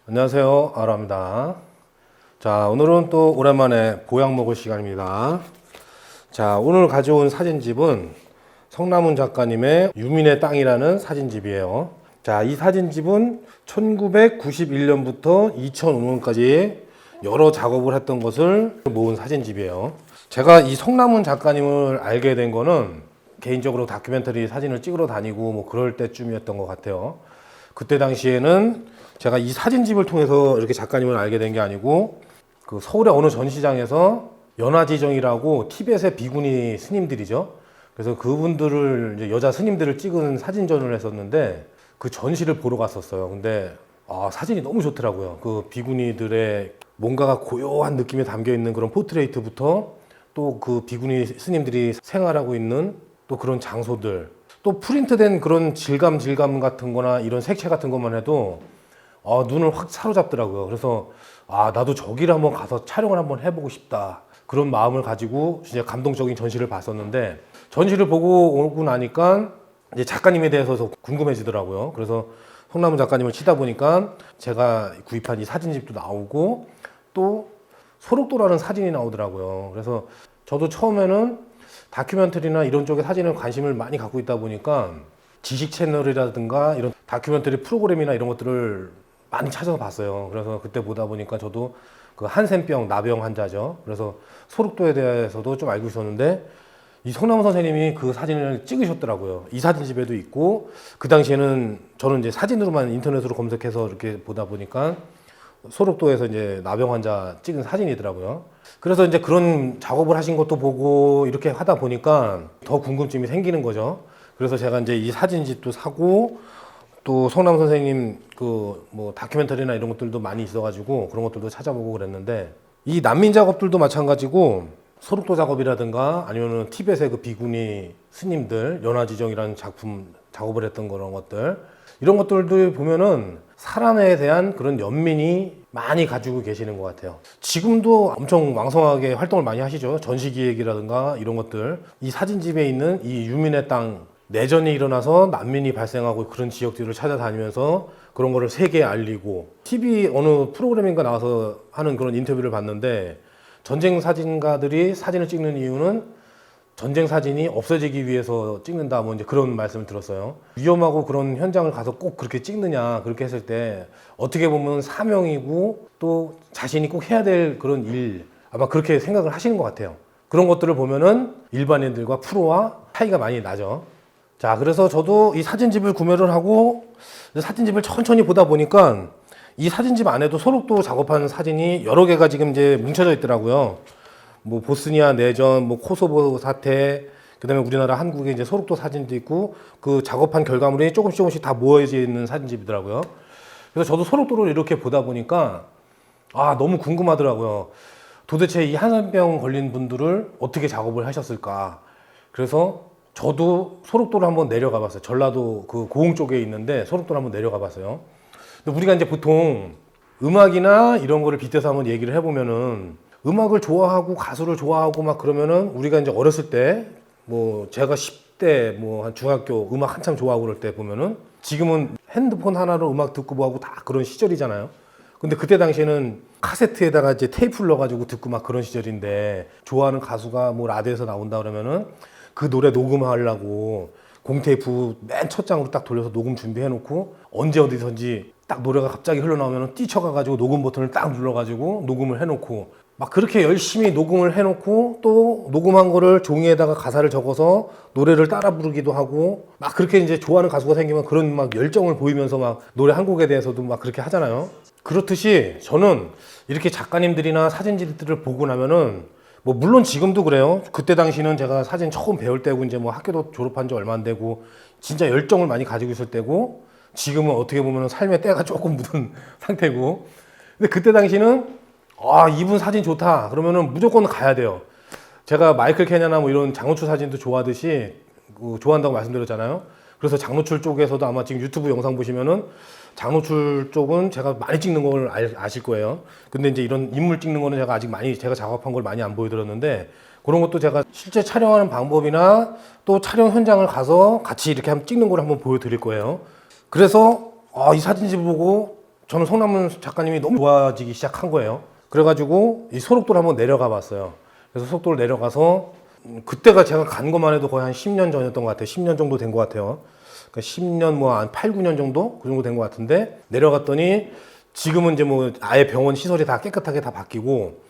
안녕하세요, 아라입니다. 자, 오늘은 또 오랜만에 보약 먹을 시간입니다. 자, 오늘 가져온 사진집은 성남훈 작가님의 유민의 땅이라는 사진집이에요. 자, 이 사진집은 1991년부터 2005년까지 여러 작업을 했던 것을 모은 사진집이에요. 제가 이 성남훈 작가님을 알게 된 거는 개인적으로 다큐멘터리 사진을 찍으러 다니고 뭐 그럴 때쯤이었던 것 같아요. 그때 당시에는 제가 이 사진집을 통해서 이렇게 작가님을 알게 된 게 아니고 그 서울의 어느 전시장에서 연화지정이라고 티벳의 비구니 스님들이죠. 그래서 그분들을 이제 여자 스님들을 찍은 사진전을 했었는데 그 전시를 보러 갔었어요. 근데 사진이 너무 좋더라고요. 그 비구니들의 뭔가가 고요한 느낌이 담겨 있는 그런 포트레이트부터 또 그 비구니 스님들이 생활하고 있는 또 그런 장소들, 또 프린트된 그런 질감 같은 거나 이런 색채 같은 것만 해도 눈을 확 사로잡더라고요. 그래서 나도 저기를 한번 가서 촬영을 한번 해보고 싶다, 그런 마음을 가지고 진짜 감동적인 전시를 봤었는데, 전시를 보고 오고 나니까 이제 작가님에 대해서 더 궁금해지더라고요. 그래서 성남훈 작가님을 치다 보니까 제가 구입한 이 사진집도 나오고 또 소록도라는 사진이 나오더라고요. 그래서 저도 처음에는 다큐멘터리나 이런 쪽에 사진에 관심을 많이 갖고 있다 보니까 지식 채널이라든가 이런 다큐멘터리 프로그램이나 이런 것들을 많이 찾아서 봤어요. 그래서 그때 보다 보니까 저도 그 한센병, 나병 환자죠. 그래서 소록도에 대해서도 좀 알고 있었는데 이 성남훈 선생님이 그 사진을 찍으셨더라고요. 이 사진집에도 있고, 그 당시에는 저는 이제 사진으로만 인터넷으로 검색해서 이렇게 보다 보니까 소록도에서 이제 나병 환자 찍은 사진이더라고요. 그래서 이제 그런 작업을 하신 것도 보고 이렇게 하다 보니까 더 궁금증이 생기는 거죠. 그래서 제가 이제 이 사진집도 사고 또 성남 선생님 그 뭐 다큐멘터리나 이런 것들도 많이 있어가지고 그런 것들도 찾아보고 그랬는데, 이 난민 작업들도 마찬가지고 소록도 작업이라든가 아니면은 티벳의 그 비구니 스님들 연화지정이라는 작품 작업을 했던 그런 것들, 이런 것들도 보면은 사람에 대한 그런 연민이 많이 가지고 계시는 것 같아요. 지금도 엄청 왕성하게 활동을 많이 하시죠. 전시기획이라든가 이런 것들. 이 사진집에 있는 이 유민의 땅, 내전이 일어나서 난민이 발생하고 그런 지역들을 찾아다니면서 그런 거를 세계에 알리고, TV 어느 프로그램인가 나와서 하는 그런 인터뷰를 봤는데, 전쟁 사진가들이 사진을 찍는 이유는 전쟁 사진이 없어지기 위해서 찍는다, 뭐 이제 그런 말씀을 들었어요. 위험하고 그런 현장을 가서 꼭 그렇게 찍느냐, 그렇게 했을 때 어떻게 보면 사명이고 또 자신이 꼭 해야 될 그런 일, 아마 그렇게 생각을 하시는 것 같아요. 그런 것들을 보면은 일반인들과 프로와 차이가 많이 나죠. 자, 그래서 저도 이 사진집을 구매를 하고 사진집을 천천히 보다 보니까 이 사진집 안에도 소록도 작업한 사진이 여러 개가 지금 이제 뭉쳐져 있더라고요. 뭐 보스니아 내전, 뭐 코소보 사태, 그다음에 우리나라 한국의 이제 소록도 사진도 있고, 그 작업한 결과물이 조금씩 다 모여져 있는 사진집이더라고요. 그래서 저도 소록도를 이렇게 보다 보니까 너무 궁금하더라고요. 도대체 이 한센병 걸린 분들을 어떻게 작업을 하셨을까? 그래서 저도 소록도를 한번 내려가 봤어요. 전라도 그 고흥 쪽에 있는데 소록도를 한번 내려가 봤어요. 근데 우리가 이제 보통 음악이나 이런 거를 빗대서 한번 얘기를 해보면은, 음악을 좋아하고 가수를 좋아하고 막 그러면은 우리가 이제 어렸을 때, 뭐 제가 10대 뭐 한 중학교 음악 한참 좋아하고 그럴 때 보면은, 지금은 핸드폰 하나로 음악 듣고 뭐하고 다 그런 시절이잖아요. 근데 그때 당시에는 카세트에다가 이제 테이프를 넣어가지고 듣고 막 그런 시절인데, 좋아하는 가수가 뭐 라디오에서 나온다 그러면은 그 노래 녹음하려고 공테이프 맨 첫 장으로 딱 돌려서 녹음 준비해놓고, 언제 어디선지 딱 노래가 갑자기 흘러나오면 뛰쳐가가지고 녹음 버튼을 딱 눌러가지고 녹음을 해놓고, 막 그렇게 열심히 녹음을 해놓고 또 녹음한 거를 종이에다가 가사를 적어서 노래를 따라 부르기도 하고, 막 그렇게 이제 좋아하는 가수가 생기면 그런 막 열정을 보이면서 막 노래 한 곡에 대해서도 막 그렇게 하잖아요. 그렇듯이 저는 이렇게 작가님들이나 사진집들을 보고 나면은, 뭐 물론 지금도 그래요. 그때 당시는 제가 사진 처음 배울 때고 이제 뭐 학교도 졸업한 지 얼마 안 되고 진짜 열정을 많이 가지고 있을 때고, 지금은 어떻게 보면 삶의 때가 조금 묻은 상태고, 근데 그때 당시는 이분 사진 좋다 그러면은 무조건 가야 돼요. 제가 마이클 캐냐나 뭐 이런 장노출 사진도 좋아하듯이 좋아한다고 말씀드렸잖아요. 그래서 장노출 쪽에서도 아마 지금 유튜브 영상 보시면은 장노출 쪽은 제가 많이 찍는 걸 아실 거예요. 근데 이제 이런 인물 찍는 거는 제가 아직 많이 제가 작업한 걸 많이 안 보여드렸는데, 그런 것도 제가 실제 촬영하는 방법이나 또 촬영 현장을 가서 같이 이렇게 한번 찍는 걸 한번 보여드릴 거예요. 그래서 이 사진집 보고 저는 송남문 작가님이 너무 좋아지기 시작한 거예요. 그래가지고 이 소록도를 한번 내려가 봤어요. 그래서 소록도를 내려가서 그때가 제가 간 것만 해도 거의 한 10년 전이었던 것 같아요. 10년 정도 된 것 같아요. 그러니까 10년 뭐 한 8, 9년 정도? 그 정도 된 것 같은데 내려갔더니 지금은 이제 뭐 아예 병원 시설이 다 깨끗하게 다 바뀌고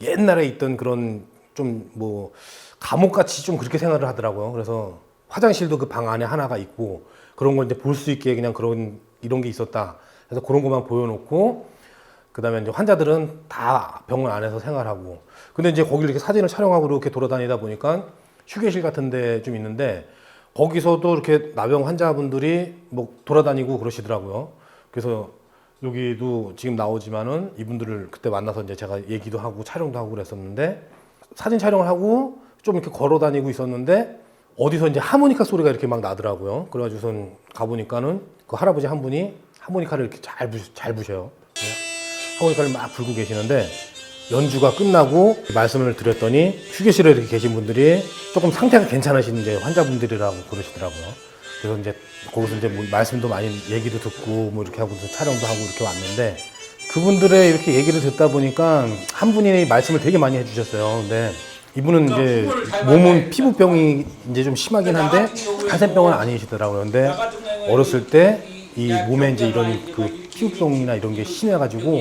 옛날에 있던 그런 좀 뭐 감옥같이 좀 그렇게 생활을 하더라고요. 그래서 화장실도 그 방 안에 하나가 있고 그런 걸 이제 볼 수 있게 그냥 그런 이런 게 있었다. 그래서 그런 것만 보여놓고 그다음에 이제 환자들은 다 병원 안에서 생활하고 근데 이제 거기를 이렇게 사진을 촬영하고 이렇게 돌아다니다 보니까 휴게실 같은 데 좀 있는데 거기서도 이렇게 나병 환자분들이 뭐 돌아다니고 그러시더라고요. 그래서 여기도 지금 나오지만은 이분들을 그때 만나서 이제 제가 얘기도 하고 촬영도 하고 그랬었는데 사진 촬영을 하고 좀 이렇게 걸어 다니고 있었는데 어디서 이제 하모니카 소리가 이렇게 막 나더라고요. 그래가지고선 가보니까는 그 할아버지 한 분이 하모니카를 이렇게 잘 부셔요. 하모니카를 막 불고 계시는데 연주가 끝나고 말씀을 드렸더니 휴게실에 이렇게 계신 분들이 조금 상태가 괜찮으신 이제 환자분들이라고 그러시더라고요. 그래서 이제 거기서 이제 뭐 말씀도 많이 얘기도 듣고 뭐 이렇게 하고 촬영도 하고 이렇게 왔는데 그분들의 이렇게 얘기를 듣다 보니까 한 분이 말씀을 되게 많이 해주셨어요. 근데 이분은 이제 몸은 피부병이 이제 좀 심하긴 한데 한센병은 아니시더라고요. 근데 어렸을 때 이 몸에 이제 이런 그 피부병이나 이런 게 심해가지고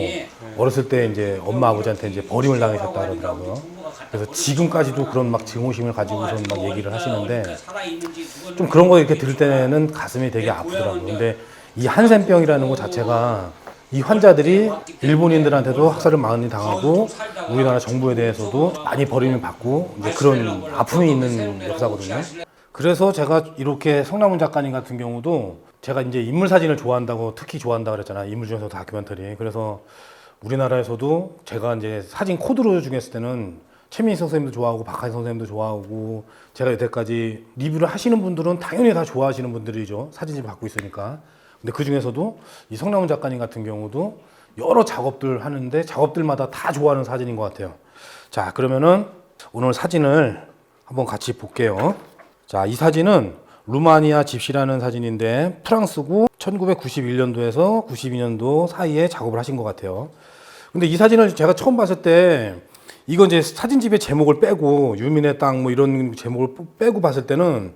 어렸을 때 이제 엄마 아버지한테 이제 버림을 당하셨다 그러더라고요. 그래서 지금까지도 그런 막 증오심을 가지고선 막 얘기를 하시는데 좀 그런 거 이렇게 들을 때는 가슴이 되게 아프더라고요. 근데 이 한센병이라는 것 자체가 이 환자들이 일본인들한테도 학살을 많이 당하고 우리나라 정부에 대해서도 많이 버림을 받고 이제 그런 아픔이 있는 역사거든요. 그래서 제가 이렇게 성남문 작가님 같은 경우도 제가 이제 인물 사진을 좋아한다고 특히 좋아한다고 그랬잖아요. 인물 중에서 다큐멘터리. 그래서 우리나라에서도 제가 이제 사진 코드로 중했을 때는 최민희 선생님도 좋아하고 박하진 선생님도 좋아하고 제가 여태까지 리뷰를 하시는 분들은 당연히 다 좋아하시는 분들이죠. 사진을 받고 있으니까. 근데 그 중에서도 이 성남문 작가님 같은 경우도 여러 작업들 하는데 작업들마다 다 좋아하는 사진인 것 같아요. 자, 그러면은 오늘 사진을 한번 같이 볼게요. 자, 이 사진은 루마니아 집시라는 사진인데 프랑스고 1991년도에서 92년도 사이에 작업을 하신 것 같아요. 근데 이 사진을 제가 처음 봤을 때 이건 이제 사진집의 제목을 빼고 유민의 땅 뭐 이런 제목을 빼고 봤을 때는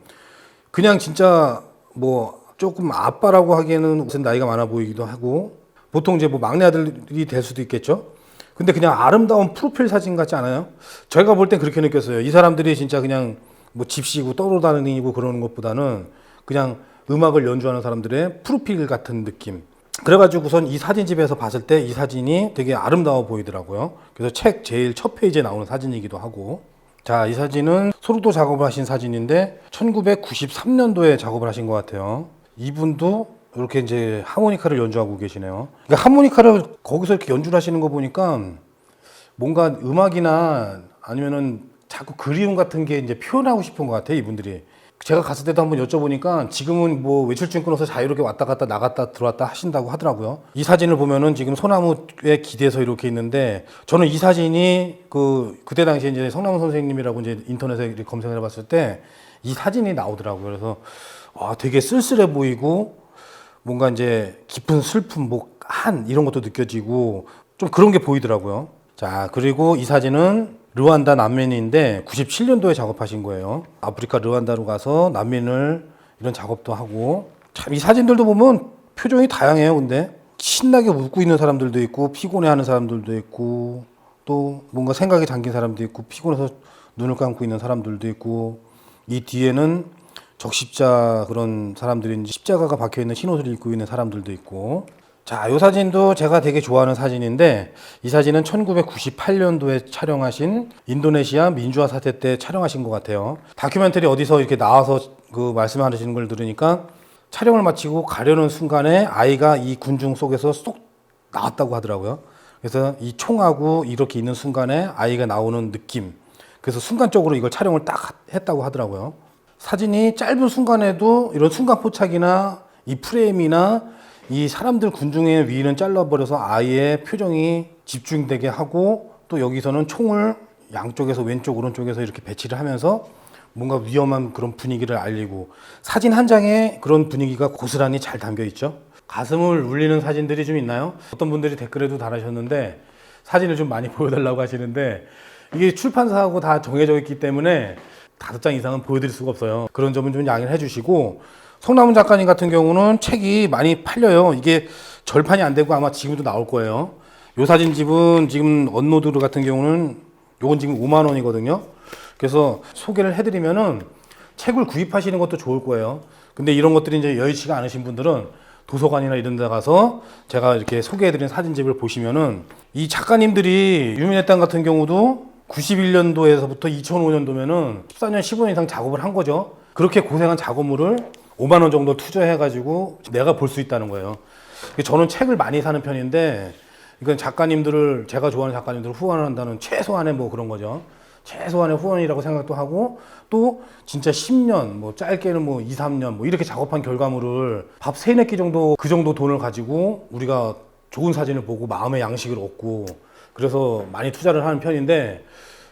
그냥 진짜 뭐 조금 아빠라고 하기에는 무슨 나이가 많아 보이기도 하고 보통 이제 뭐 막내 아들이 될 수도 있겠죠. 근데 그냥 아름다운 프로필 사진 같지 않아요? 저희가 볼 땐 그렇게 느꼈어요. 이 사람들이 진짜 그냥 뭐 집시고 떠돌아다니고 그러는 것보다는 그냥 음악을 연주하는 사람들의 프로필 같은 느낌. 그래가지고선 이 사진집에서 봤을 때 이 사진이 되게 아름다워 보이더라고요. 그래서 책 제일 첫 페이지에 나오는 사진이기도 하고. 자, 이 사진은 소록도 작업을 하신 사진인데 1993년도에 작업을 하신 것 같아요. 이분도 이렇게 이제 하모니카를 연주하고 계시네요. 그러니까 하모니카를 거기서 이렇게 연주를 하시는 거 보니까 뭔가 음악이나 아니면은 자꾸 그리움 같은 게 이제 표현하고 싶은 것 같아요, 이분들이. 제가 갔을 때도 한번 여쭤보니까 지금은 뭐 외출증 끊어서 자유롭게 왔다 갔다 나갔다 들어왔다 하신다고 하더라고요. 이 사진을 보면은 지금 소나무에 기대서 이렇게 있는데 저는 이 사진이 그때 당시에 이제 성남문 선생님이라고 이제 인터넷에 이렇게 검색을 해봤을 때 이 사진이 나오더라고요. 그래서 되게 쓸쓸해 보이고 뭔가 이제 깊은 슬픔, 뭐 한 이런 것도 느껴지고 좀 그런 게 보이더라고요. 자, 그리고 이 사진은 르완다 난민인데 97년도에 작업하신 거예요. 아프리카 르완다로 가서 난민을 이런 작업도 하고 참 이 사진들도 보면 표정이 다양해요. 근데 신나게 웃고 있는 사람들도 있고 피곤해하는 사람들도 있고 또 뭔가 생각에 잠긴 사람도 있고 피곤해서 눈을 감고 있는 사람들도 있고 이 뒤에는 적십자 그런 사람들인지 십자가가 박혀있는 흰옷을 입고 있는 사람들도 있고 자, 이 사진도 제가 되게 좋아하는 사진인데 이 사진은 1998년도에 촬영하신 인도네시아 민주화 사태 때 촬영하신 것 같아요. 다큐멘터리 어디서 이렇게 나와서 그 말씀하시는 걸 들으니까 촬영을 마치고 가려는 순간에 아이가 이 군중 속에서 쏙 나왔다고 하더라고요. 그래서 이 총하고 이렇게 있는 순간에 아이가 나오는 느낌. 그래서 순간적으로 이걸 촬영을 딱 했다고 하더라고요. 사진이 짧은 순간에도 이런 순간 포착이나 이 프레임이나 이 사람들 군중의 위는 잘라버려서 아이의 표정이 집중되게 하고 또 여기서는 총을 양쪽에서 왼쪽 오른쪽에서 이렇게 배치를 하면서 뭔가 위험한 그런 분위기를 알리고 사진 한 장에 그런 분위기가 고스란히 잘 담겨 있죠. 가슴을 울리는 사진들이 좀 있나요? 어떤 분들이 댓글에도 달아주셨는데 사진을 좀 많이 보여달라고 하시는데 이게 출판사하고 다 정해져 있기 때문에 5장 이상은 보여드릴 수가 없어요. 그런 점은 좀 양해를 해주시고, 성남은 작가님 같은 경우는 책이 많이 팔려요. 이게 절판이 안 되고 아마 지금도 나올 거예요. 요 사진집은 지금 언노드 같은 경우는 요건 지금 5만 원이거든요. 그래서 소개를 해드리면은 책을 구입하시는 것도 좋을 거예요. 근데 이런 것들이 이제 여의치가 않으신 분들은 도서관이나 이런 데 가서 제가 이렇게 소개해드린 사진집을 보시면은, 이 작가님들이 유민의 땅 같은 경우도 91년도에서부터 2005년도면은 14년, 15년 이상 작업을 한 거죠. 그렇게 고생한 작업물을 5만 원 정도 투자해가지고 내가 볼 수 있다는 거예요. 저는 책을 많이 사는 편인데, 이건 작가님들을, 제가 좋아하는 작가님들을 후원한다는 최소한의 뭐 그런 거죠. 최소한의 후원이라고 생각도 하고, 또 진짜 10년, 뭐 짧게는 뭐 2, 3년 뭐 이렇게 작업한 결과물을 밥 3, 4끼 정도, 그 정도 돈을 가지고 우리가 좋은 사진을 보고 마음의 양식을 얻고, 그래서 많이 투자를 하는 편인데,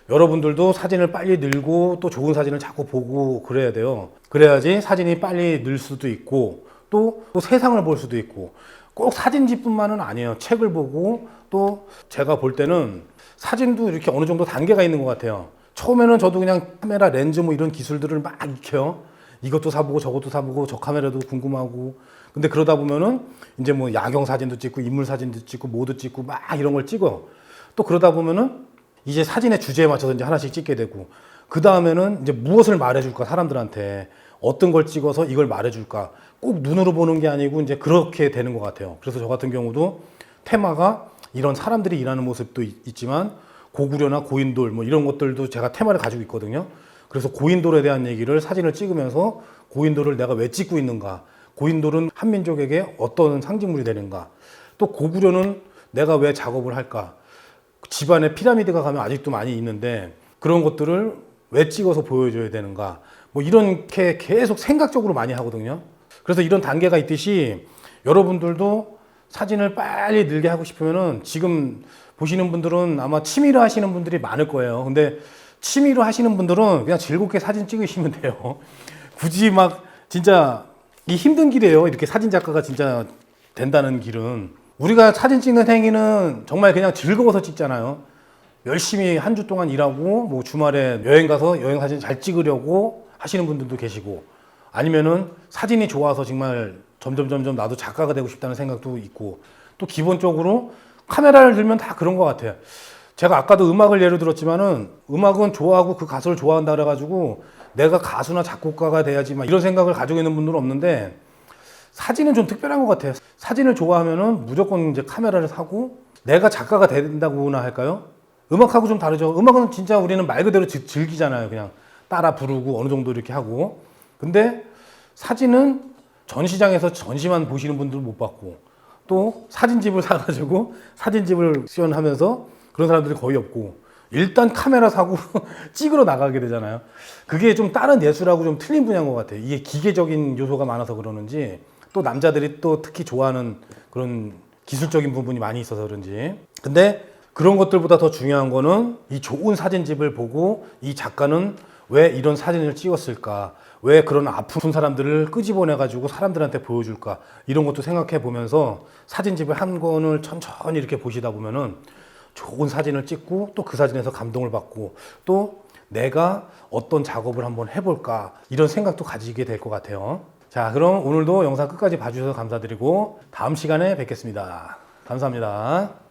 여러분들도 사진을 빨리 늘고 또 좋은 사진을 자꾸 보고 그래야 돼요. 그래야지 사진이 빨리 늘 수도 있고 또 세상을 볼 수도 있고, 꼭 사진집뿐만은 아니에요. 책을 보고, 또 제가 볼 때는 사진도 이렇게 어느 정도 단계가 있는 것 같아요. 처음에는 저도 그냥 카메라 렌즈 뭐 이런 기술들을 막 익혀요. 이것도 사보고 저것도 사보고 저 카메라도 궁금하고. 근데 그러다 보면은 이제 뭐 야경 사진도 찍고 인물 사진도 찍고 모드 찍고 막 이런 걸 찍어. 또 그러다 보면은 이제 사진의 주제에 맞춰서 이제 하나씩 찍게 되고, 그 다음에는 이제 무엇을 말해줄까, 사람들한테 어떤 걸 찍어서 이걸 말해줄까, 꼭 눈으로 보는 게 아니고 이제 그렇게 되는 것 같아요. 그래서 저 같은 경우도 테마가 이런 사람들이 일하는 모습도 있지만 고구려나 고인돌 뭐 이런 것들도 제가 테마를 가지고 있거든요. 그래서 고인돌에 대한 얘기를 사진을 찍으면서 고인돌을 내가 왜 찍고 있는가, 고인돌은 한민족에게 어떤 상징물이 되는가, 또 고구려는 내가 왜 작업을 할까, 집안에 피라미드가 가면 아직도 많이 있는데 그런 것들을 왜 찍어서 보여줘야 되는가, 뭐 이렇게 계속 생각적으로 많이 하거든요. 그래서 이런 단계가 있듯이 여러분들도 사진을 빨리 늘게 하고 싶으면은, 지금 보시는 분들은 아마 취미로 하시는 분들이 많을 거예요. 근데 취미로 하시는 분들은 그냥 즐겁게 사진 찍으시면 돼요. 굳이 막 진짜 이 힘든 길이에요. 이렇게 사진 작가가 진짜 된다는 길은. 우리가 사진 찍는 행위는 정말 그냥 즐거워서 찍잖아요. 열심히 한 주 동안 일하고 뭐 주말에 여행 가서 여행 사진 잘 찍으려고 하시는 분들도 계시고, 아니면은 사진이 좋아서 정말 점점 나도 작가가 되고 싶다는 생각도 있고, 또 기본적으로 카메라를 들면 다 그런 것 같아요. 제가 아까도 음악을 예로 들었지만은, 음악은 좋아하고 그 가수를 좋아한다 그래가지고 내가 가수나 작곡가가 돼야지 막 이런 생각을 가지고 있는 분들은 없는데, 사진은 좀 특별한 것 같아요. 사진을 좋아하면은 무조건 이제 카메라를 사고 내가 작가가 된다고나 할까요? 음악하고 좀 다르죠. 음악은 진짜 우리는 말 그대로 즐기잖아요. 그냥 따라 부르고 어느 정도 이렇게 하고. 근데 사진은 전시장에서 전시만 보시는 분들은 못 봤고, 또 사진집을 사가지고 사진집을 시연하면서 그런 사람들이 거의 없고, 일단 카메라 사고 찍으러 나가게 되잖아요. 그게 좀 다른 예술하고 좀 틀린 분야인 것 같아요. 이게 기계적인 요소가 많아서 그러는지, 또 남자들이 또 특히 좋아하는 그런 기술적인 부분이 많이 있어서 그런지. 근데 그런 것들보다 더 중요한 거는 이 좋은 사진집을 보고 이 작가는 왜 이런 사진을 찍었을까, 왜 그런 아픈 사람들을 끄집어내가지고 사람들한테 보여줄까, 이런 것도 생각해 보면서 사진집을 한 권을 천천히 이렇게 보시다 보면은 좋은 사진을 찍고, 또 그 사진에서 감동을 받고, 또 내가 어떤 작업을 한번 해볼까, 이런 생각도 가지게 될 것 같아요. 자, 그럼 오늘도 영상 끝까지 봐주셔서 감사드리고 다음 시간에 뵙겠습니다. 감사합니다.